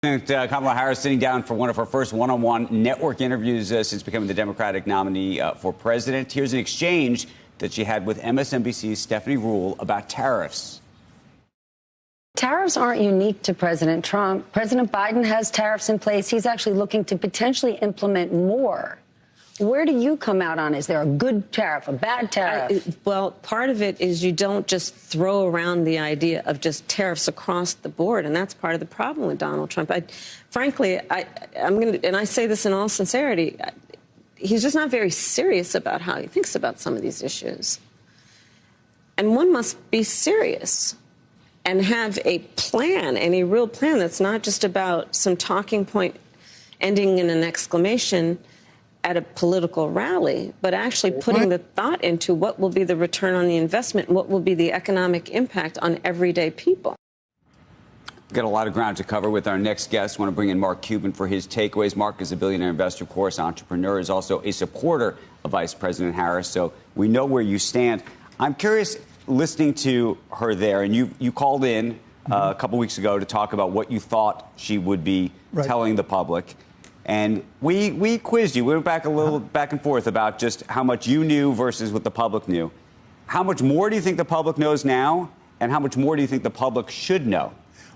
Kamala Harris sitting down for one of her first one-on-one network interviews since becoming the Democratic nominee for president. Here's an exchange that she had with MSNBC's Stephanie Ruhle about tariffs. Tariffs aren't unique to President Trump. President Biden has tariffs in place. He's actually looking to potentially implement more. Where do you come out on? Is there a good tariff, a bad tariff? Well, part of it is you don't just throw around the idea of just tariffs across the board, and that's part of the problem with Donald Trump. Frankly, I'm going to, and I say this in all sincerity, he's just not very serious about how he thinks about some of these issues. And one must be serious and have a plan, and a real plan that's not just about some talking point ending in an exclamation at a political rally, but actually putting the thought into what will be the return on the investment and what will be the economic impact on everyday people. We've got a lot of ground to cover with our next guest. I want to bring in Mark Cuban for his takeaways. Mark is a billionaire investor, of course, entrepreneur, is also a supporter of Vice President Harris, so we know where you stand. I'm curious, listening to her there, and you called in a couple weeks ago to talk about what you thought she would be telling the public. And we quizzed you. We went back a little back and forth about just how much you knew versus what the public knew. How much more do you think the public knows now? And how much more do you think the public should know?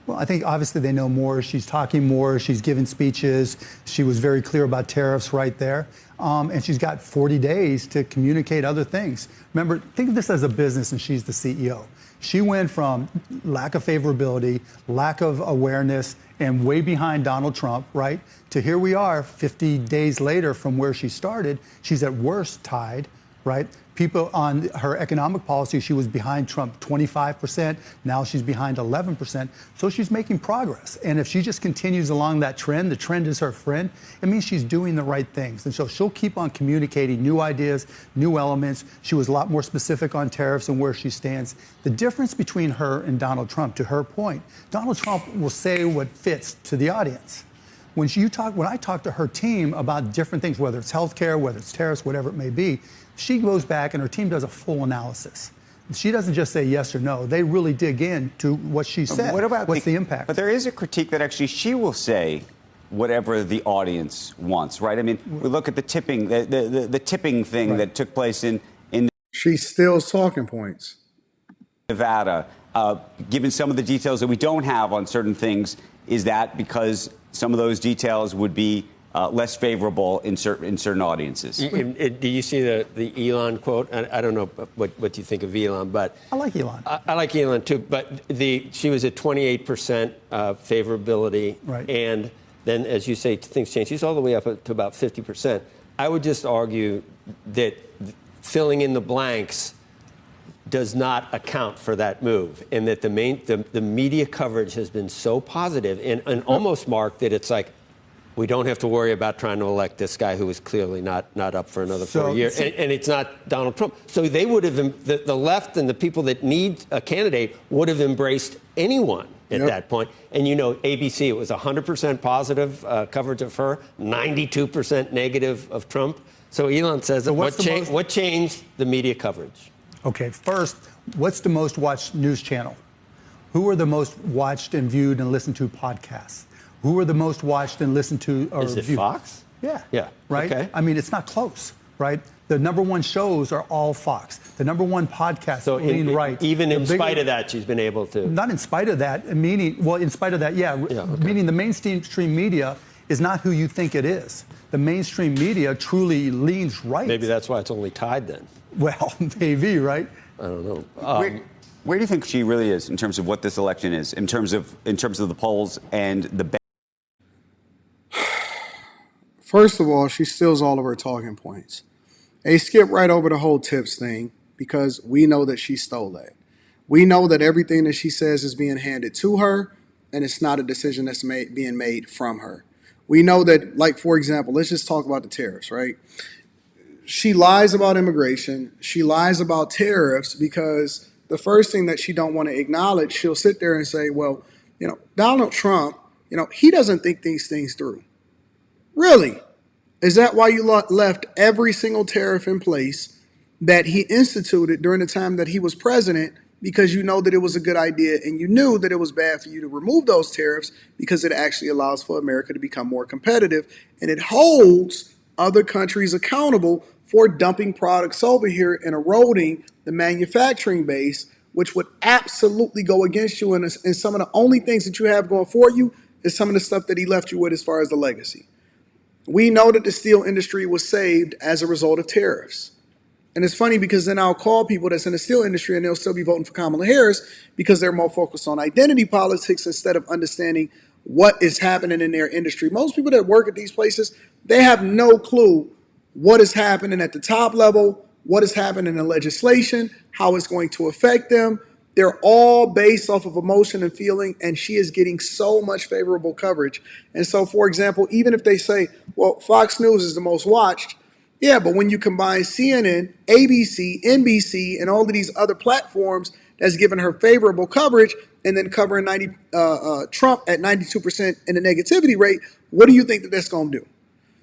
Well, I think obviously they know more. She's talking more. She's giving speeches. She was very clear about tariffs right there. And she's got 40 days to communicate other things. Remember, think of this as a business and she's the CEO. She went from lack of favorability, lack of awareness, and way behind Donald Trump, right, to here we are 50 days later from where she started. She's at worst tied, right? People on her economic policy, she was behind Trump 25%. Now she's behind 11%. So she's making progress. And if she just continues along that trend, the trend is her friend, it means she's doing the right things. And so she'll keep on communicating new ideas, new elements. She was a lot more specific on tariffs and where she stands. The difference between her and Donald Trump, to her point, Donald Trump will say what fits to the audience. When I talk to her team about different things, whether it's healthcare, whether it's tariffs, whatever it may be, she goes back and her team does a full analysis. She doesn't just say yes or no. They really dig into what she said. What's the impact? But there is a critique that actually she will say whatever the audience wants, right? I mean, we look at the tipping, the tipping thing that took place in she steals talking points. Nevada. Given some of the details that we don't have on certain things, is that because some of those details would be less favorable in certain audiences? Do you see the Elon quote? I don't know what you think of Elon, but I like Elon. I like Elon too. But she was at 28% favorability, and then, as you say, things change. She's all the way up to about 50%. I would just argue that filling in the blanks does not account for that move, and that the media coverage has been so positive and almost, Mark, that it's like, we don't have to worry about trying to elect this guy who is clearly not up for another 4 years. And it's not Donald Trump. So they would have, the left and the people that need a candidate would have embraced anyone at that point. And you know, ABC, it was 100% positive coverage of her, 92% negative of Trump. So Elon says, what changed the media coverage? Okay, first, what's the most watched news channel? Who are the most watched and viewed and listened to podcasts? Who are the most watched and listened to or Is it viewed? Fox? Yeah. Yeah. Right? Okay. I mean, it's not close, right? The number one shows are all Fox. The number one podcast, so lean right. Even in spite of that, she's been able to. Not in spite of that, meaning, well, in spite of that, meaning the mainstream media is not who you think it is. The mainstream media truly leans right. Maybe that's why it's only tied then. Well, maybe, right? I don't know. Where do you think she really is in terms of what this election is, in terms of the polls and the? First of all, she steals all of her talking points. They skip right over the whole tips thing because we know that she stole that. We know that everything that she says is being handed to her, and it's not a decision that's being made from her. We know that, like, for example, let's just talk about the tariffs, right? She lies about immigration. She lies about tariffs because the first thing that she don't want to acknowledge, she'll sit there and say, well, you know, Donald Trump, you know, he doesn't think these things through. Really? Is that why you left every single tariff in place that he instituted during the time that he was president because you know that it was a good idea and you knew that it was bad for you to remove those tariffs because it actually allows for America to become more competitive and it holds other countries accountable for dumping products over here and eroding the manufacturing base, which would absolutely go against you. And some of the only things that you have going for you is some of the stuff that he left you with as far as the legacy. We know that the steel industry was saved as a result of tariffs. And it's funny because then I'll call people that's in the steel industry and they'll still be voting for Kamala Harris because they're more focused on identity politics instead of understanding what is happening in their industry. Most people that work at these places, they have no clue what is happening at the top level, what is happening in legislation, how it's going to affect them. They're all based off of emotion and feeling, and she is getting so much favorable coverage. And so, for example, even if they say, well, Fox News is the most watched, yeah, but when you combine CNN, ABC, NBC, and all of these other platforms that's giving her favorable coverage and then covering Trump at 92% in the negativity rate, what do you think that that's going to do?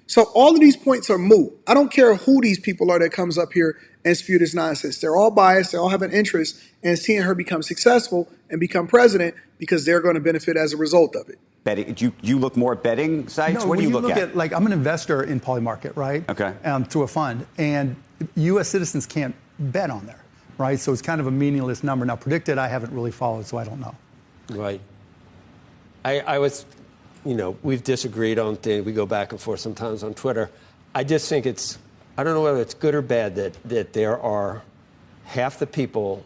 So all of these points are moot. I don't care who these people are that comes up here and spew this nonsense. They're all biased. They all have an interest in seeing her become successful and become president because they're going to benefit as a result of it. Betting? Do you look more at betting sites? No, what do you look look at? Like, I'm an investor in Polymarket, right? Okay. Through a fund, and U.S. citizens can't bet on there, right? So it's kind of a meaningless number. Now, predicted, I haven't really followed, so I don't know. Right. I was, we've disagreed on things. We go back and forth sometimes on Twitter. I just think I don't know whether it's good or bad that there are half the people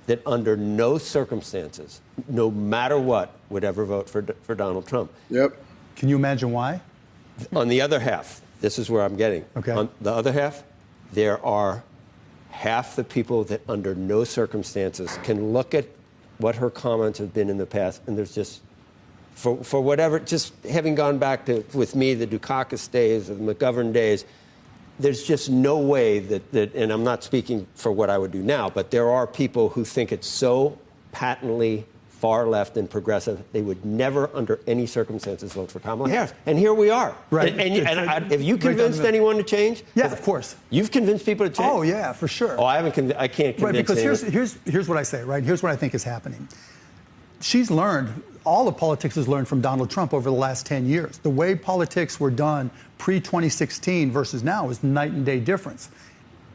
that under no circumstances, no matter what, would ever vote for Donald Trump. Yep. Can you imagine why? On the other half, this is where I'm getting. Okay. On the other half, there are half the people that under no circumstances can look at what her comments have been in the past, and there's just, for whatever, just having gone back to, with me, the Dukakis days, or the McGovern days, there's just no way that, and I'm not speaking for what I would do now, but there are people who think it's so patently far left and progressive, they would never, under any circumstances, vote for Kamala Harris. And here we are. Right. Have you convinced anyone to change? Yeah, of course. You've convinced people to change? Oh, yeah, for sure. Oh, I can't convince Right, because anyone. here's what I say, right? Here's what I think is happening. She's learned, all of politics has learned from Donald Trump over the last 10 years. The way politics were done pre-2016 versus now is night and day difference.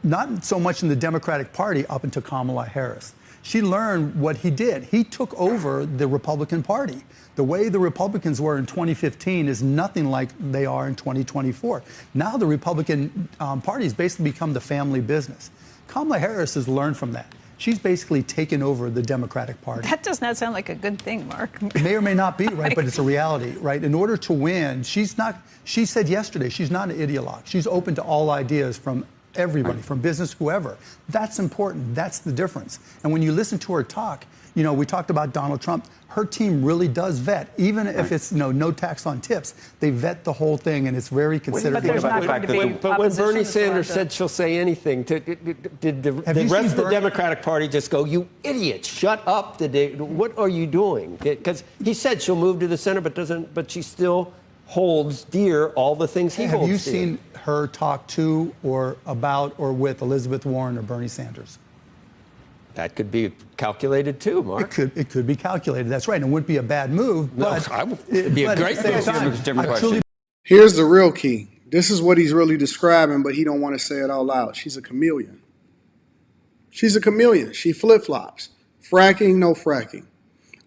Not so much in the Democratic Party up until Kamala Harris. She learned what he did. He took over the Republican Party. The way the Republicans were in 2015 is nothing like they are in 2024. Now the Republican Party has basically become the family business. Kamala Harris has learned from that. She's basically taken over the Democratic Party. That does not sound like a good thing, Mark. It may or may not be, right? But it's a reality, right? In order to win, she said yesterday, she's not an ideologue. She's open to all ideas from everybody, from business, whoever. That's important. That's the difference. And when you listen to her talk, we talked about Donald Trump. Her team really does vet, even if it's no tax on tips. They vet the whole thing, and it's very considered. But when Bernie Sanders said she'll say anything, did the rest of the Democratic Party just go, "You idiot, shut up"? What are you doing? Because he said she'll move to the center, but she still holds dear all the things he holds dear. Have you seen her talk to or about or with Elizabeth Warren or Bernie Sanders? That could be calculated too, Mark. It could be calculated. That's right. It wouldn't be a bad move. But it'd be a great move. Here's the real key. This is what he's really describing, but he don't want to say it out loud. She's a chameleon. She's a chameleon. She flip-flops. Fracking, no fracking.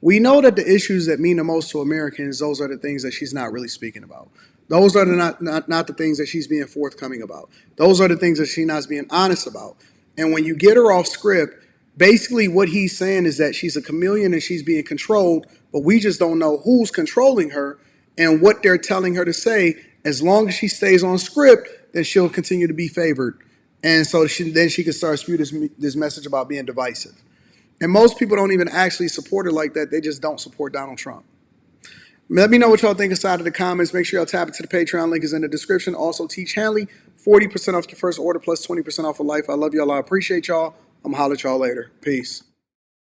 We know that the issues that mean the most to Americans, those are the things that she's not really speaking about. Those are not the things that she's being forthcoming about. Those are the things that she's not being honest about. And when you get her off script, basically what he's saying is that she's a chameleon and she's being controlled, but we just don't know who's controlling her and what they're telling her to say. As long as she stays on script, then she'll continue to be favored. And so then she can start spewing this message about being divisive. And most people don't even actually support her like that. They just don't support Donald Trump. Let me know what y'all think inside of the comments. Make sure y'all tap into the Patreon. Link is in the description. Also, Teach Hanley, 40% off your first order plus 20% off of life. I love y'all. I appreciate y'all. I'm going to holler at y'all later. Peace.